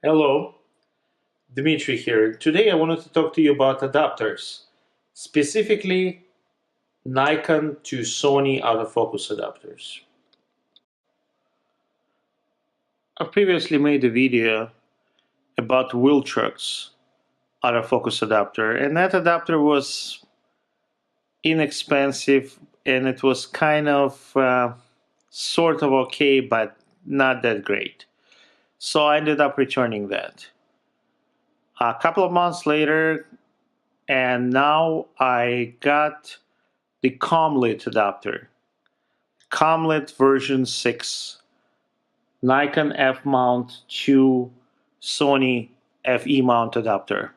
Hello, Dmitry here. Today I wanted to talk to you about adapters, specifically Nikon to Sony autofocus adapters. I previously made a video about Wiltrock's autofocus adapter, and that adapter was inexpensive and it was kind of sort of okay, but not that great. So I ended up returning that. A couple of months later, and now I got the Commlite adapter, Commlite version 6, Nikon F mount to Sony FE mount adapter.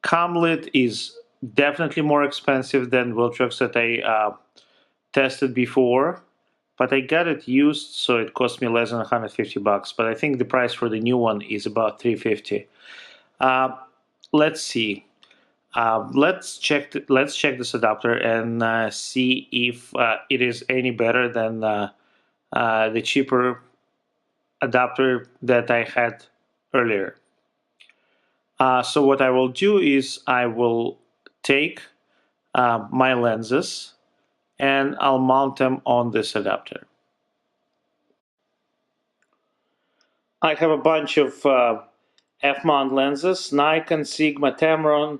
Commlite is definitely more expensive than Viltrox that I tested before, but I got it used, so it cost me less than 150 bucks. But I think the price for the new one is about 350. Let's see. Let's check this adapter and see if it is any better than the cheaper adapter that I had earlier. So what I will do is I will take my lenses and I'll mount them on this adapter. I have a bunch of F-mount lenses: Nikon, Sigma, Tamron,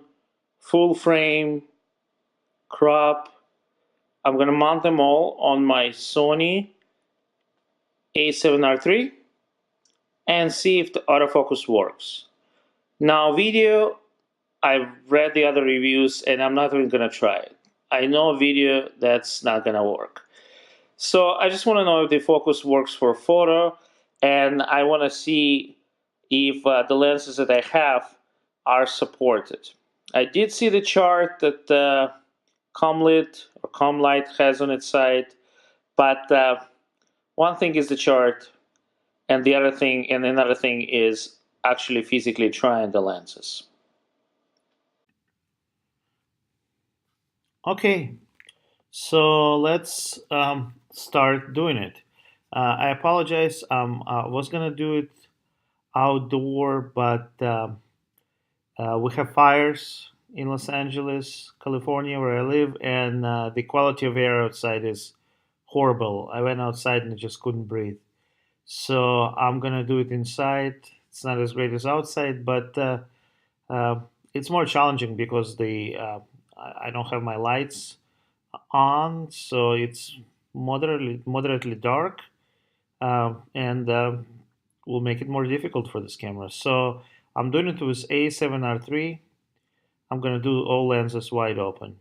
full frame, crop. I'm going to mount them all on my Sony A7R3 and see if the autofocus works. Now, video, I've read the other reviews and I'm not even going to try it. I know video that's not going to work. So I just want to know if the focus works for photo, and I want to see if the lenses that I have are supported. I did see the chart that Commlite has on its site, but one thing is the chart, and another thing is actually physically trying the lenses. Okay, so let's start doing it. I apologize. I was gonna do it outdoor, but we have fires in Los Angeles, California, where I live, and the quality of air outside is horrible. I went outside and I just couldn't breathe. So I'm gonna do it inside. It's not as great as outside, but uh, it's more challenging because I don't have my lights on, so it's moderately dark, and will make it more difficult for this camera. So I'm doing it with A7R3. I'm gonna do all lenses wide open.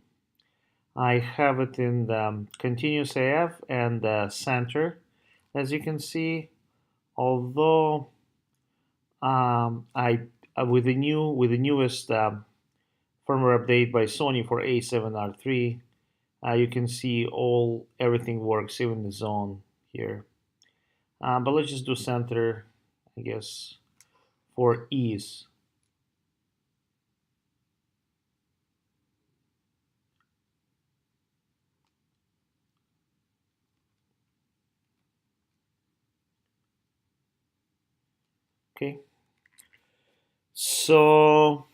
I have it in the continuous AF and center, as you can see. Although I with the newest firmware update by Sony for A7R3, you can see everything works, even the zone here. But let's just do center, I guess, for ease. Okay. So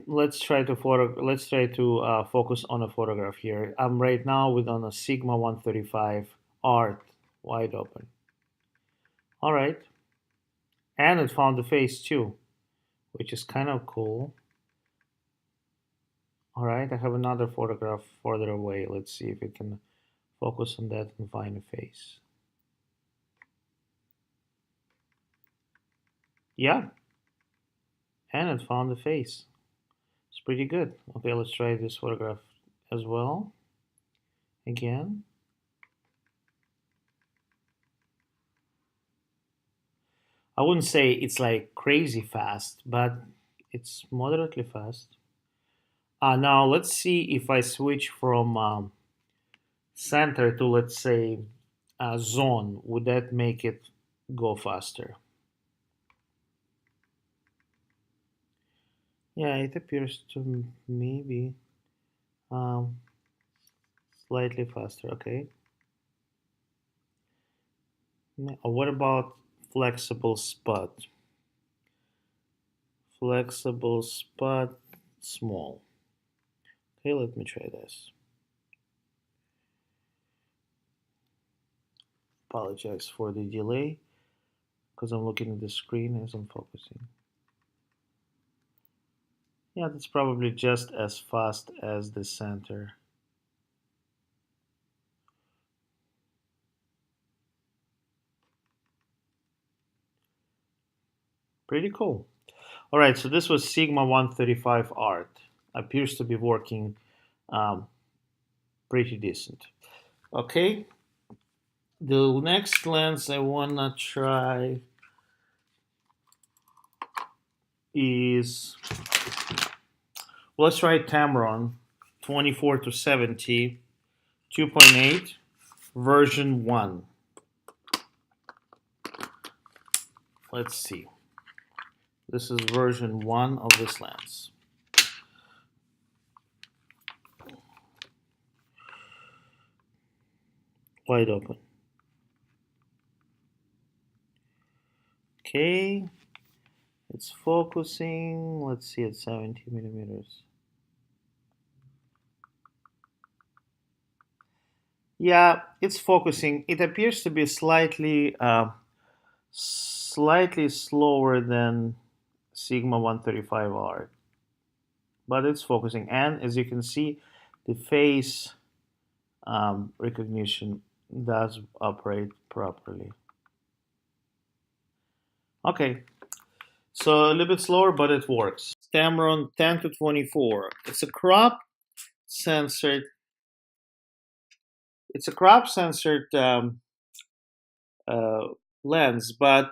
let's try to focus on a photograph here. I'm right now on a Sigma 135 art wide open. All right, and it found the face too, which is kind of cool. All right, I have another photograph further away. Let's see if it can focus on that and find a face. Yeah, and it found the face. It's pretty good. Okay, let's try this photograph as well. Again. I wouldn't say it's like crazy fast, but it's moderately fast. Now let's see if I switch from center to, let's say, zone. Would that make it go faster? Yeah, it appears to maybe um, slightly faster. Okay. What about flexible spot. Flexible spot, small. Okay, let me try this. Apologize for the delay because I'm looking at the screen as I'm focusing. Yeah, that's probably just as fast as the center. Pretty cool. All right, so this was Sigma 135 Art. Appears to be working um, pretty decent. Okay, the next lens I wanna try is, let's try Tamron 24 to 70 2.8 version 1. Let's see. This is version 1 of this lens. Wide open. Okay, it's focusing. Let's see at 70 millimeters. Yeah, it's focusing. It appears to be slightly slower than Sigma 135R, but it's focusing. And as you can see, the face recognition does operate properly. Okay, so a little bit slower, but it works. Tamron 10 to 24. It's a crop censored. It's a crop censored uh, lens, but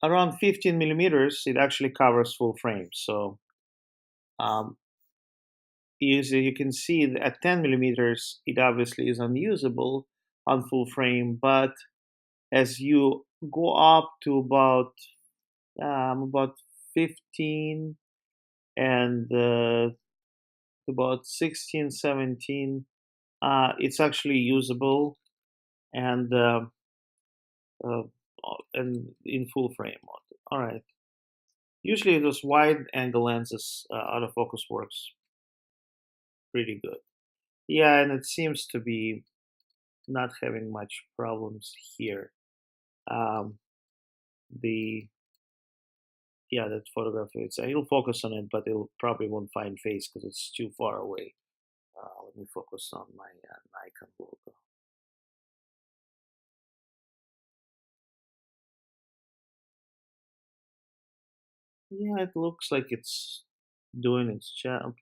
around 15 millimeters, it actually covers full frame. So um, you can see that at 10 millimeters, it obviously is unusable on full frame. But as you go up to about 15 and about 16, 17, it's actually usable and uh, and in full frame mode. All right. Usually those wide angle lenses, autofocus works pretty good. Yeah, and it seems to be not having much problems here. Um, the yeah, that photograph, it'll focus on it, but it'll probably won't find face because it's too far away. Let me focus on my Nikon logo. Yeah, it looks like it's doing its job.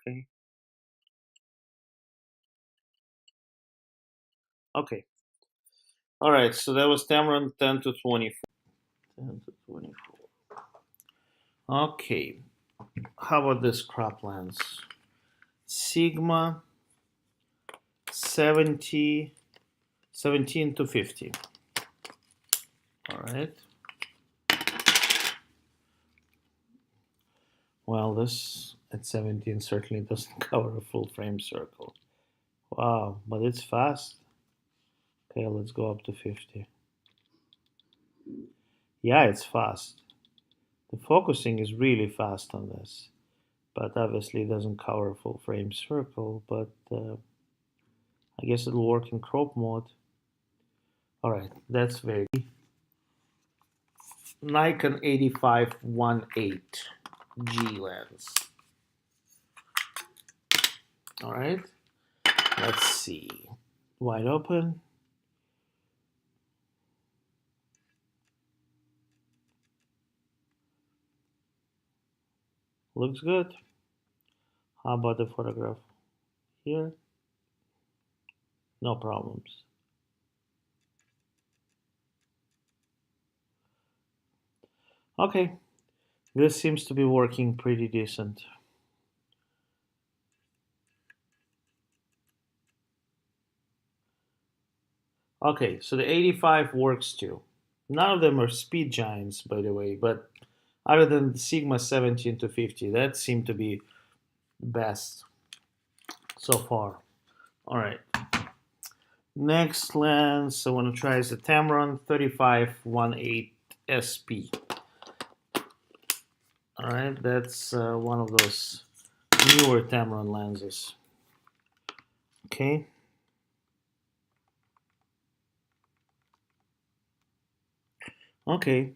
Okay. Okay. All right. So that was Tamron 10 to 24. 10 to 24. Okay. How about this crop lens? Sigma 70, 17 to 50. All right. Well, this at 17 certainly doesn't cover a full frame circle. Wow, but it's fast. Okay, let's go up to 50. Yeah, it's fast. The focusing is really fast on this, but obviously it doesn't cover a full frame circle, but I guess it'll work in crop mode. All right, that's very Nikon 85-18 G lens. All right, let's see. Wide open. Looks good. How about the photograph here? No problems. Okay, this seems to be working pretty decent. Okay, so the 85 works too. None of them are speed giants, by the way, but other than the Sigma 17 to 50, that seemed to be best so far. All right. Next lens I want to try is the Tamron 35-1.8 SP. All right, that's one of those newer Tamron lenses. Okay. Okay,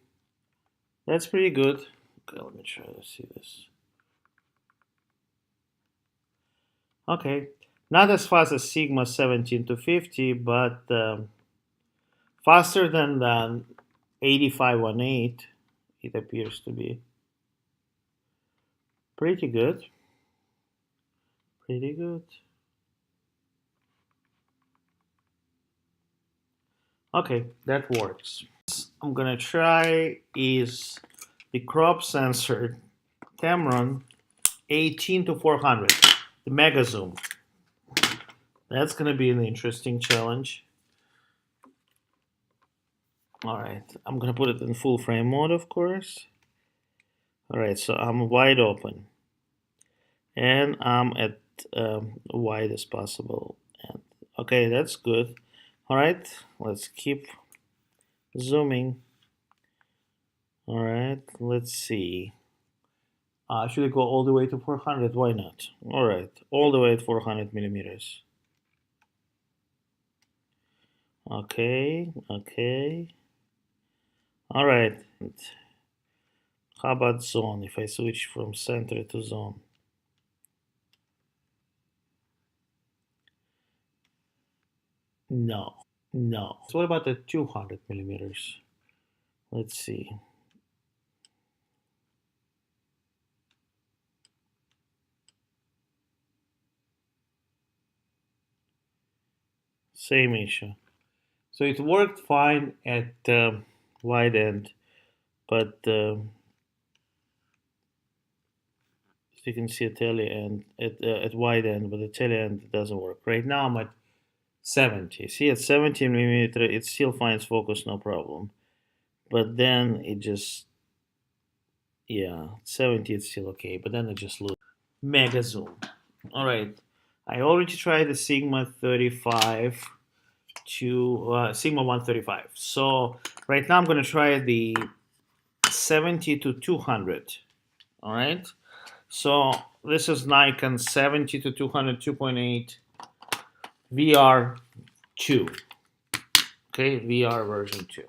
that's pretty good. Okay, let me try to see this. Okay, not as fast as Sigma 17 to 50, but faster than the 85-1.8. It appears to be pretty good. Pretty good. Okay, that works. I'm gonna try is the crop sensor Tamron 18 to 400, the mega zoom. That's gonna be an interesting challenge. All right, I'm gonna put it in full frame mode, of course. All right, so I'm wide open, and I'm at wide as possible. And okay, that's good. All right, let's keep zooming. All right, let's see. Should I go all the way to 400? Why not? All right, all the way at 400 millimeters. Okay, okay. All right. How about zone? If I switch from center to zone. No, no. So what about the 200 millimeters? Let's see. Same issue. So it worked fine at wide end, but you can see a tele end at wide end, but the tele end doesn't work. Right now I'm at 70. See, at 70 millimeter, it still finds focus, no problem. But then it just, yeah, 70 it's still okay, but then it just loses. Mega zoom. All right, I already tried the Sigma 35 to Sigma 135. So right now I'm gonna try the 70 to 200. All right. So this is Nikon 70 to 200 2.8 VR2. Okay, VR version 2.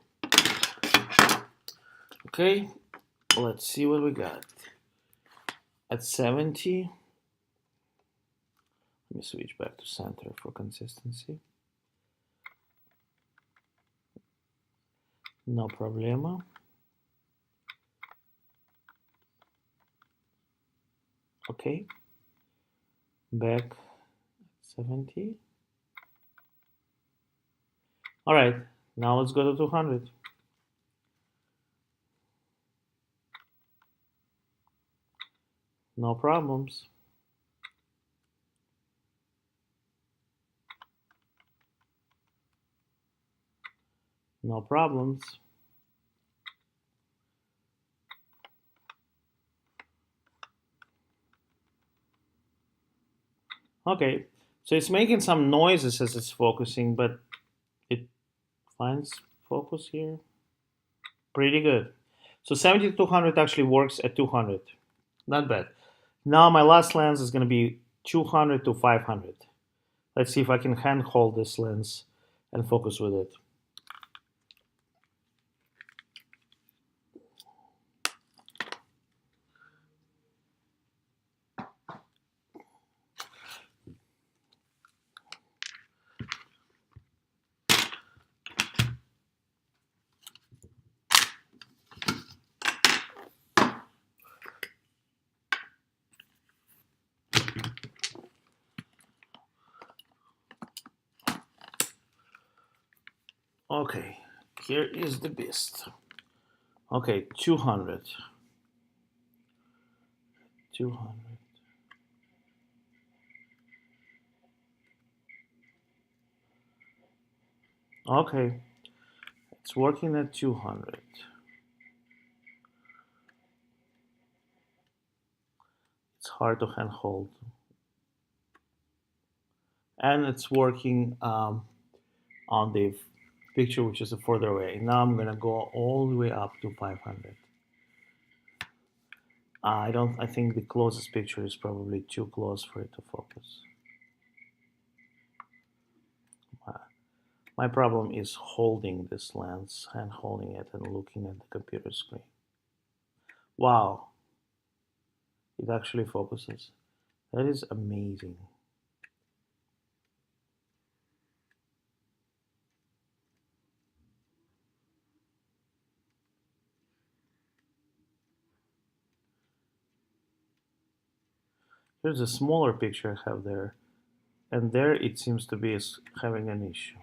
Okay, let's see what we got. At 70, let me switch back to center for consistency. No problema. Okay, back 70. All right, now let's go to 200. No problems. No problems. Okay, so it's making some noises as it's focusing, but it finds focus here. Pretty good. So 70 to 200 actually works at 200. Not bad. Now my last lens is going to be 200 to 500. Let's see if I can hand hold this lens and focus with it. Okay, here is the beast. Okay, 200. 200. Okay, it's working at 200. It's hard to hand hold. And it's working on the picture which is further away. Now I'm gonna go all the way up to 500. I think the closest picture is probably too close for it to focus. My problem is holding this lens and holding it and looking at the computer screen. Wow, it actually focuses. That is amazing. Here's a smaller picture I have there, and there it seems to be having an issue.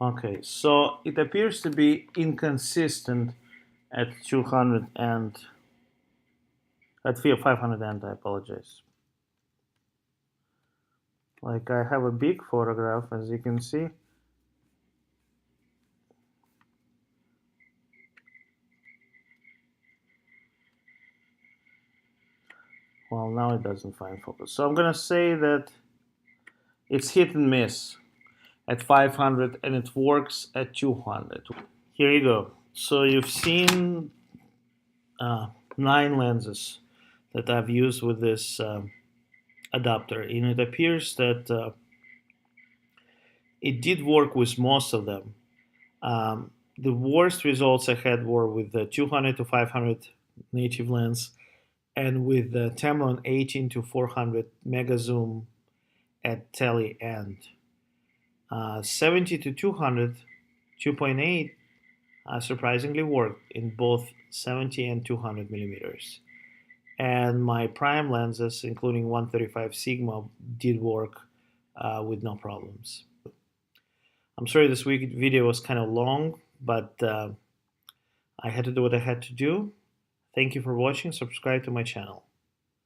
Okay, so it appears to be inconsistent at 200 and at 500 and I apologize. Like I have a big photograph, as you can see. Well, now it doesn't find focus. So I'm gonna say that it's hit and miss at 500 and it works at 200. Here you go. So you've seen 9 lenses that I've used with this adapter, and it appears that it did work with most of them. The worst results I had were with the 200 to 500 native lens and with the Tamron 18 to 400 mega zoom at tele end. 70 to 200 2.8 surprisingly worked in both 70 and 200 millimeters. And my prime lenses, including 135 Sigma, did work with no problems. I'm sorry this week video was kind of long, but I had to do what I had to do. Thank you for watching. Subscribe to my channel.